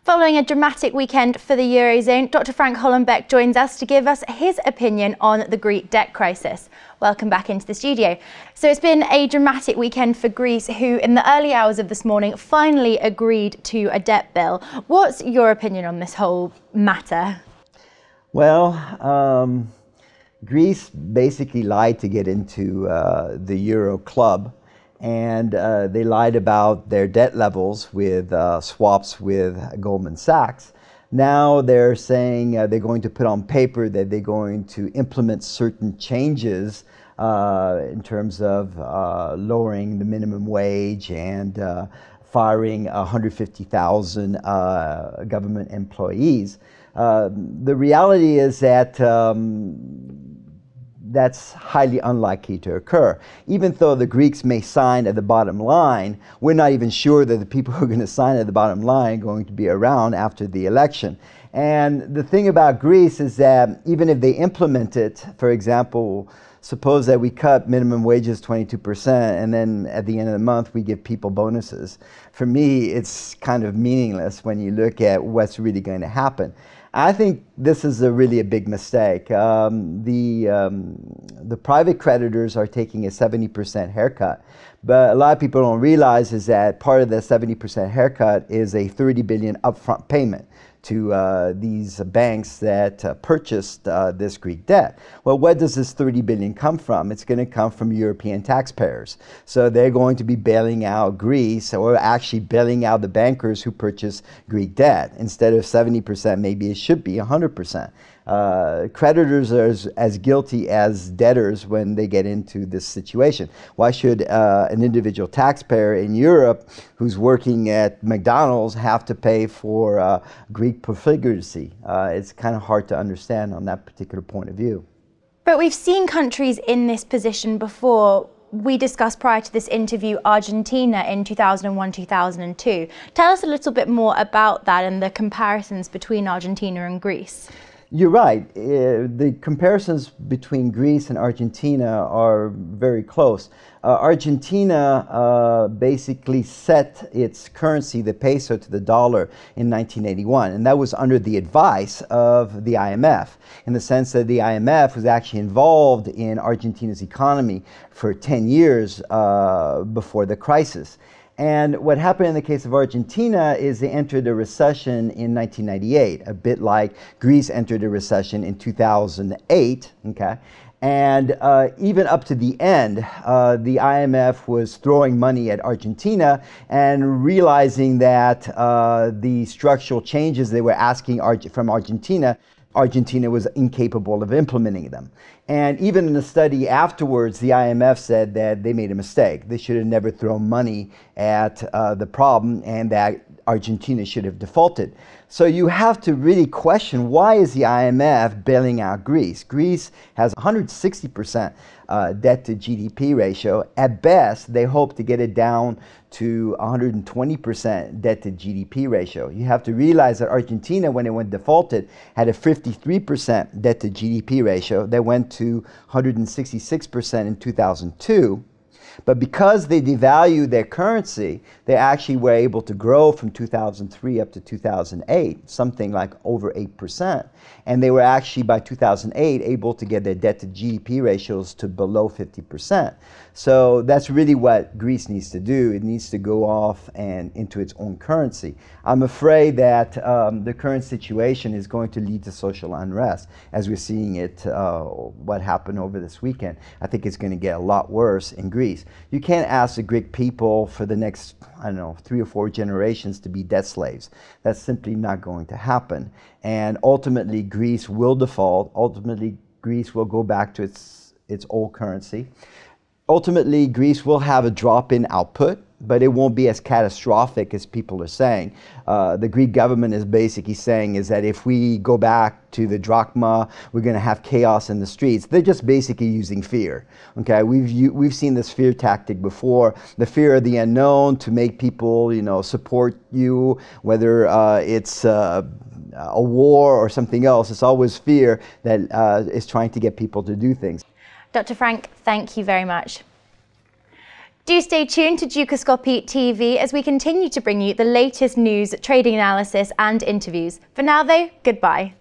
Following a dramatic weekend for the Eurozone, Dr. Frank Hollenbeck joins us to give us his opinion on the Greek debt crisis. Welcome back into the studio. So it's been a dramatic weekend for Greece, who in the early hours of this morning finally agreed to a debt bill. What's your opinion on this whole matter? Well, Greece basically lied to get into the Euro club. And they lied about their debt levels with swaps with Goldman Sachs. Now they're saying they're going to put on paper that they're going to implement certain changes in terms of lowering the minimum wage and firing 150,000 government employees. The reality is that that's highly unlikely to occur. Even though the Greeks may sign at the bottom line, we're not even sure that the people who are going to sign at the bottom line are going to be around after the election. And the thing about Greece is that even if they implement it, for example, suppose that we cut minimum wages 22% and then at the end of the month we give people bonuses. For me, it's kind of meaningless when you look at what's really going to happen. I think this is really a big mistake. The private creditors are taking a 70% haircut, but a lot of people don't realize is that part of the 70% haircut is a 30 billion upfront payment to these banks that purchased this Greek debt. Well, where does this 30 billion come from? It's going to come from European taxpayers. So they're going to be bailing out Greece, or actually bailing out the bankers who purchased Greek debt. Instead of 70%, maybe it should be 100%. Creditors are as guilty as debtors when they get into this situation. Why should an individual taxpayer in Europe who's working at McDonald's have to pay for Greek profligacy? It's kind of hard to understand on that particular point of view. But we've seen countries in this position before. We discussed prior to this interview Argentina in 2001-2002. Tell us a little bit more about that and the comparisons between Argentina and Greece. You're right. The comparisons between Greece and Argentina are very close. Argentina basically set its currency, the peso, to the dollar in 1981, and that was under the advice of the IMF, in the sense that the IMF was actually involved in Argentina's economy for 10 years before the crisis. And what happened in the case of Argentina is they entered a recession in 1998, a bit like Greece entered a recession in 2008, okay? And even up to the end, the IMF was throwing money at Argentina and realizing that the structural changes they were asking from Argentina was incapable of implementing them. And even in the study afterwards, the IMF said that they made a mistake. They should have never thrown money at the problem, and that Argentina should have defaulted. So you have to really question, why is the IMF bailing out Greece? Greece has 160% debt to GDP ratio. At best, they hope to get it down to 120% debt to GDP ratio. You have to realize that Argentina, when it went defaulted, had a 53% debt to GDP ratio. They went to 166% in 2002. But because they devalued their currency, they actually were able to grow from 2003 up to 2008, something like over 8%. And they were actually, by 2008, able to get their debt to GDP ratios to below 50%. So that's really what Greece needs to do. It needs to go off and into its own currency. I'm afraid that the current situation is going to lead to social unrest, as we're seeing it, what happened over this weekend. I think it's going to get a lot worse in Greece. You can't ask the Greek people for the next, I don't know, 3 or 4 generations to be debt slaves. That's simply not going to happen. And ultimately, Greece will default. Ultimately, Greece will go back to its old currency. Ultimately, Greece will have a drop in output, but it won't be as catastrophic as people are saying. The Greek government is basically saying is that if we go back to the drachma, we're going to have chaos in the streets. They're just basically using fear. Okay, we've seen this fear tactic before, the fear of the unknown, to make people, support you, whether it's a war or something else. It's always fear that is trying to get people to do things. Dr. Frank, thank you very much. Do stay tuned to Dukascopy TV as we continue to bring you the latest news, trading analysis and interviews. For now though, goodbye.